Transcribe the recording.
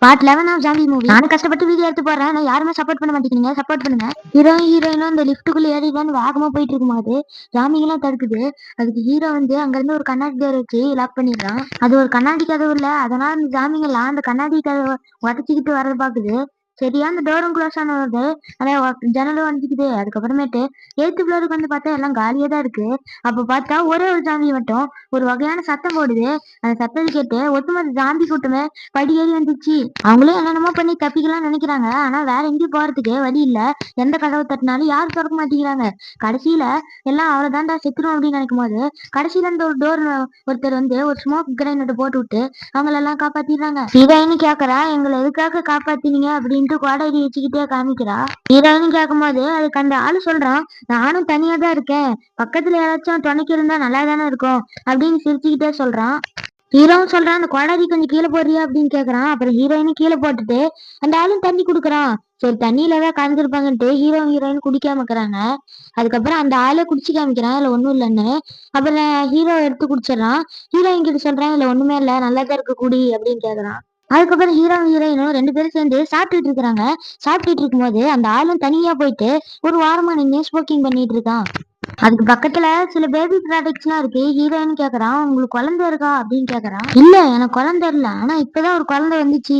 Part 11 of zombie movie. நானும் கஷ்டப்பட்டு video எடுத்து போடுறேன். ஆனா யாருமே சப்போர்ட் பண்ண மாட்டேங்கிறீங்க. சப்போர்ட் பண்ணுங்க. ஹீரோயினும் அந்த லிஃப்ட்டுக்குள்ள ஏறிடலான்னு வேகமா போயிட்டு இருக்கும்போது ஜாம்பிங்கெல்லாம் தடுக்குது. அதுக்கு ஹீரோ வந்து அங்கிருந்து ஒரு கண்ணாடி டோர் வச்சு லாக் பண்ணிடுறான். அது ஒரு கண்ணாடி கதவு இல்ல. அதனால அந்த ஜாம்பிங்கெல்லாம் அந்த கண்ணாடி கதவை உடச்சிக்கிட்டு வரத பாக்குது. சரியா அந்த டோரும் க்ளோஸ் ஆன வருது. ஜன்னலும் அடிச்சுக்குது. அதுக்கப்புறமேட்டு 8th ஃப்ளோருக்கு வந்து பார்த்தா எல்லாம் காலியா தான் இருக்கு. அப்ப பார்த்தா ஒரே ஒரு ஜாம்பி மட்டும் ஒரு வகையான சத்தம் போடுது. அந்த சத்தத்தை கேட்டு ஒட்டுமொத்த ஜாம்பி கூட்டமே படியேறி வந்துச்சு. அவங்களும் என்னென்னமோ பண்ணி தப்பிக்கலாம் நினைக்கிறாங்க. ஆனா வேற எங்கேயும் போறதுக்கு வழி இல்ல. எந்த கதவை தட்டினாலும் யாரும் திறக்க மாட்டேங்கிறாங்க. கடைசியில எல்லாம் அவ்வளவுதான்டா செத்துரும் அப்படின்னு நினைக்கும் போது கடைசியில இந்த ஒரு டோர் ஒருத்தர் வந்து ஒரு ஸ்மோக் கிரைனட் போட்டு விட்டு அவங்கள எல்லாம் காப்பாத்திடுறாங்க. ஹீரோயின்னு கேக்குறா, எங்களை எதுக்காக காப்பாத்தினீங்க அப்படின்ட்டு கோடாரி வச்சுக்கிட்டே காமிக்கிறா. ஹீரோயின்னு கேட்கும் போது அதுக்கு அந்த ஆளு சொல்றான், நானும் தனியா தான் இருக்கேன், பக்கத்துல யாராச்சும் துணைக்கு இருந்தா நல்லா தானே இருக்கும் அப்படின்னு சிரிச்சுக்கிட்டே சொல்றான். ஹீரோவும் சொல்றான், அந்த கோடாரி கொஞ்சம் கீழே போடுறியா அப்படின்னு கேக்குறான். அப்புறம் ஹீரோயினும் கீழே போட்டுட்டு அந்த ஆளும் தண்ணி குடுக்குறான். சரி தண்ணியில ஏதாவது கலந்துருப்பாங்கன்ட்டு ஹீரோயின் குடிக்காம இருக்கிறாங்க. அதுக்கப்புறம் அந்த ஆளே குடிச்சு காமிக்கிறான் இல்ல ஒண்ணும் இல்லைன்னு. அப்புறம் ஹீரோ எடுத்து குடிச்சிடறான். ஹீரோயின் கிட்ட சொல்றான், இல்ல ஒண்ணுமே இல்ல, நல்லாதான் இருக்கு குடி அப்படின்னு கேக்குறான். அதுக்கப்புறம் ஹீரோயினும் 2 பேரும் சேர்ந்து சாப்பிட்டுட்டு இருக்கிறாங்க. சாப்பிட்டுட்டு இருக்கும்போது அந்த ஆளும் தனியா போயிட்டு ஒரு வாரமா நின்று ஸ்மோக்கிங் பண்ணிட்டு இருக்கான். அதுக்கு பக்கத்துல சில பேபி ப்ராடக்ட்ஸ்லாம் இருக்கு. ஹீரோயின் கேக்குறான், உங்களுக்கு குழந்தை இருக்கா அப்படின்னு கேக்குறான். இல்ல எனக்கு குழந்தை இல்ல, ஆனா இப்பதான் ஒரு குழந்தை வந்துச்சு